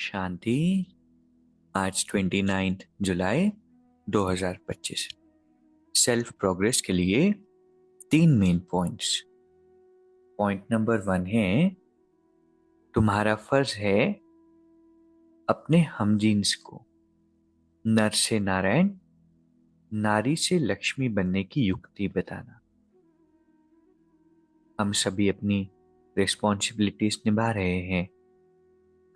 शांति। आज 29 जुलाई 2025। Self progress के लिए 3 मेन पॉइंट्स। पॉइंट नंबर 1 है, तुम्हारा फर्ज है अपने हमजीन्स को नर से नारायण, नारी से लक्ष्मी बनने की युक्ति बताना। हम सभी अपनी रिस्पॉन्सिबिलिटीज निभा रहे हैं,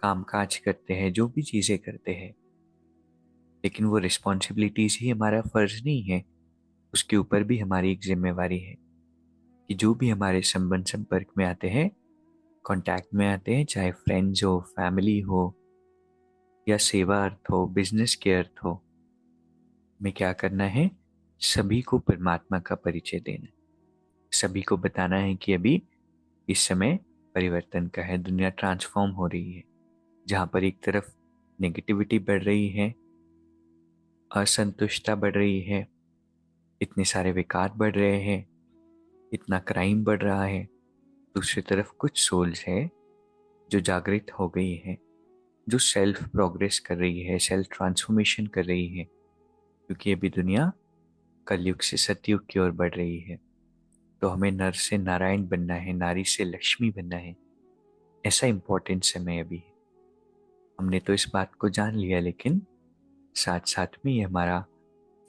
काम काज करते हैं, जो भी चीजें करते हैं, लेकिन वो रिस्पॉन्सिबिलिटीज ही हमारा फर्ज नहीं है। उसके ऊपर भी हमारी एक जिम्मेवारी है कि जो भी हमारे संपर्क में आते हैं, कांटेक्ट में आते हैं, चाहे फ्रेंड्स हो, फैमिली हो या सेवा अर्थ हो, बिजनेस के अर्थ हो, हमें क्या करना है? सभी को परमात्मा का परिचय देना। सभी को बताना है कि अभी इस समय परिवर्तन का है, दुनिया ट्रांसफॉर्म हो रही है। जहाँ पर एक तरफ नेगेटिविटी बढ़ रही है, असंतुष्टता बढ़ रही है, इतने सारे विकार बढ़ रहे हैं, इतना क्राइम बढ़ रहा है, दूसरी तरफ कुछ सोल्स है जो जागृत हो गई है, जो सेल्फ प्रोग्रेस कर रही है, सेल्फ ट्रांसफॉर्मेशन कर रही है, क्योंकि अभी दुनिया कलयुग से सतयुग की ओर बढ़ रही है। तो हमें नर से नारायण बनना है, नारी से लक्ष्मी बनना है। ऐसा इंपॉर्टेंट समय अभी है। हमने तो इस बात को जान लिया, लेकिन साथ साथ में ये हमारा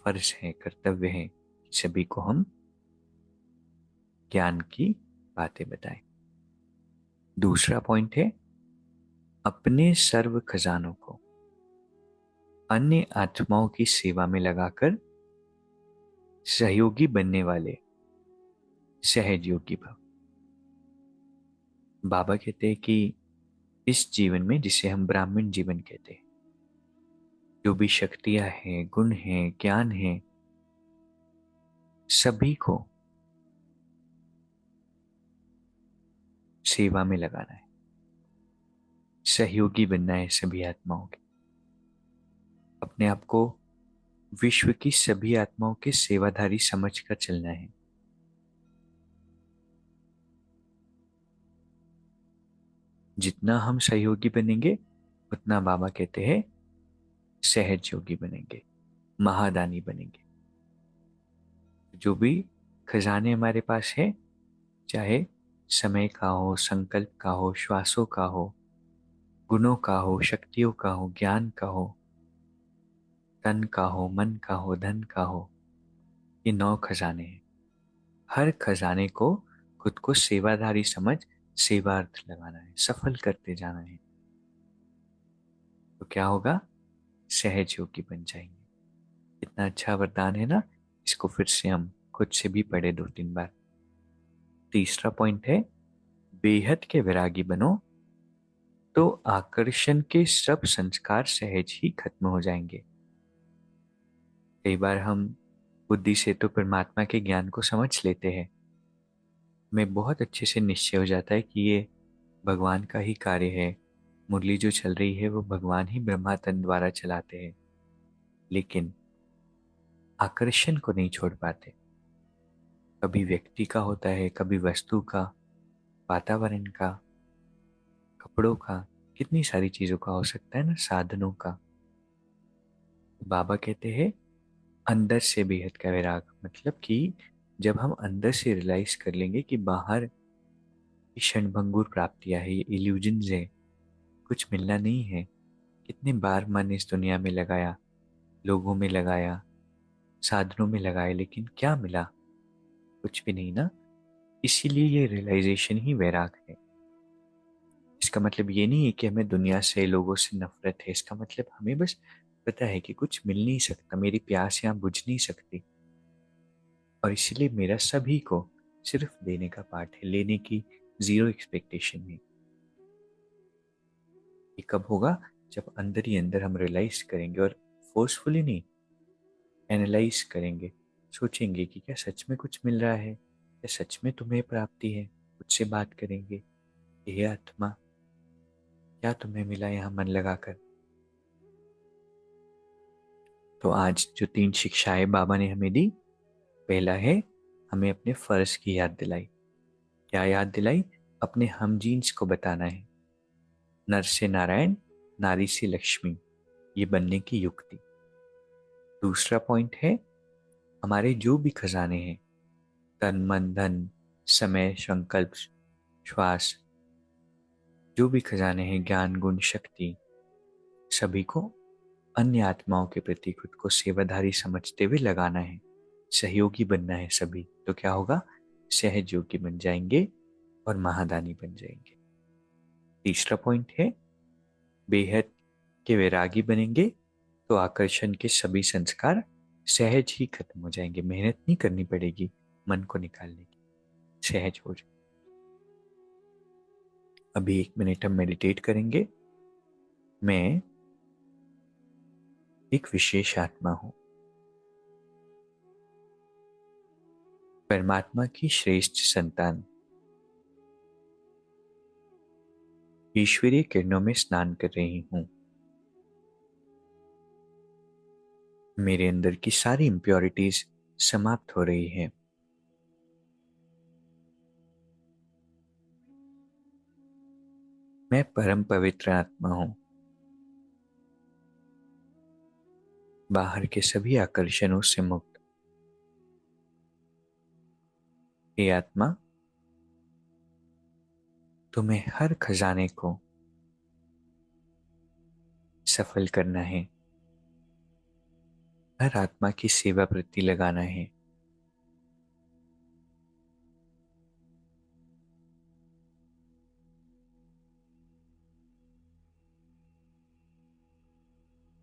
फर्ज है, कर्तव्य है कि सभी को हम ज्ञान की बातें बताएं। दूसरा पॉइंट है, अपने सर्व खजानों को अन्य आत्माओं की सेवा में लगाकर सहयोगी बनने वाले सहज योगी भव। बाबा कहते हैं कि इस जीवन में, जिसे हम ब्राह्मण जीवन कहते हैं, जो भी शक्तियां हैं, गुण हैं, ज्ञान है, सभी को सेवा में लगाना है, सहयोगी बनना है सभी आत्माओं के। अपने आप को विश्व की सभी आत्माओं के सेवाधारी समझकर चलना है। जितना हम सहयोगी बनेंगे, उतना बाबा कहते हैं सहज योगी बनेंगे, महादानी बनेंगे। जो भी खजाने हमारे पास है, चाहे समय का हो, संकल्प का हो, श्वासों का हो, गुणों का हो, शक्तियों का हो, ज्ञान का हो, तन का हो, मन का हो, धन का हो, ये 9 खजाने हैं। हर खजाने को खुद को सेवाधारी समझ सेवार्थ लगाना है, सफल करते जाना है। तो क्या होगा? सहज योगी बन जाएंगे। इतना अच्छा वरदान है ना, इसको फिर से हम खुद से भी पढ़े 2-3 बार। तीसरा पॉइंट है, बेहद के वैरागी बनो तो आकर्षण के सब संस्कार सहज ही खत्म हो जाएंगे। कई बार हम बुद्धि से तो परमात्मा के ज्ञान को समझ लेते हैं, हमें बहुत अच्छे से निश्चय हो जाता है कि ये भगवान का ही कार्य है, मुरली जो चल रही है वो भगवान ही ब्रह्मातन द्वारा चलाते हैं, लेकिन आकर्षण को नहीं छोड़ पाते। कभी व्यक्ति का होता है, कभी वस्तु का, वातावरण का, कपड़ों का, कितनी सारी चीजों का हो सकता है ना, साधनों का। बाबा कहते हैं अंदर से बेहद का वैराग, मतलब कि जब हम अंदर से रियलाइज कर लेंगे कि बाहर क्षणभंगुर प्राप्तियां है, ये इल्यूजन्स है, कुछ मिलना नहीं है। कितने बार मन इस दुनिया में लगाया, लोगों में लगाया, साधनों में लगाया, लेकिन क्या मिला? कुछ भी नहीं ना। इसीलिए ये रियलाइजेशन ही वैराग है। इसका मतलब ये नहीं है कि हमें दुनिया से, लोगों से नफरत है। इसका मतलब हमें बस पता है कि कुछ मिल नहीं सकता, मेरी प्यास यहाँ बुझ नहीं सकती, और इसीलिए मेरा सभी को सिर्फ देने का पार्ट है, लेने की जीरो एक्सपेक्टेशन है। ये कब होगा? जब अंदर ही अंदर हम रियलाइज करेंगे, और फोर्सफुली नहीं, एनालाइज करेंगे, सोचेंगे कि क्या सच में कुछ मिल रहा है, क्या सच में तुम्हें प्राप्ति है। खुद से बात करेंगे, हे आत्मा, क्या तुम्हें मिला यहाँ मन लगाकर? तो आज जो 3 शिक्षाएं बाबा ने हमें दी, पहला है, हमें अपने फर्ज की याद दिलाई। क्या याद दिलाई? अपने हम जीन्स को बताना है, नर से नारायण, नारी से लक्ष्मी, ये बनने की युक्ति। दूसरा पॉइंट है हमारे जो भी खजाने हैं, तन मन धन समय संकल्प श्वास, जो भी खजाने हैं, ज्ञान गुण शक्ति, सभी को अन्य आत्माओं के प्रति खुद को सेवाधारी समझते हुए लगाना है, सहयोगी बनना है सभी। तो क्या होगा? सहज योगी बन जाएंगे और महादानी बन जाएंगे। तीसरा पॉइंट है बेहद के वैरागी बनेंगे तो आकर्षण के सभी संस्कार सहज ही खत्म हो जाएंगे, मेहनत नहीं करनी पड़ेगी मन को निकालने की, सहज हो जाए। अभी 1 मिनट हम मेडिटेट करेंगे। मैं एक विशेष आत्मा हूं, परमात्मा की श्रेष्ठ संतान, ईश्वरीय किरणों में स्नान कर रही हूं। मेरे अंदर की सारी इम्प्योरिटीज समाप्त हो रही है। मैं परम पवित्र आत्मा हूं, बाहर के सभी आकर्षणों से मुक्त। हे आत्मा, तुम्हें हर खजाने को सफल करना है, हर आत्मा की सेवा प्रति लगाना है।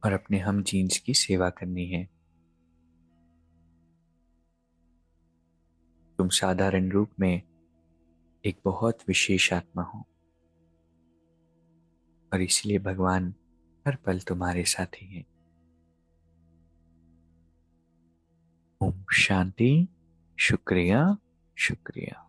और अपने हम जीन्स की सेवा करनी है। तुम साधारण रूप में एक बहुत विशेष आत्मा हो और इसलिए भगवान हर पल तुम्हारे साथ ही है। ओम शांति। शुक्रिया, शुक्रिया।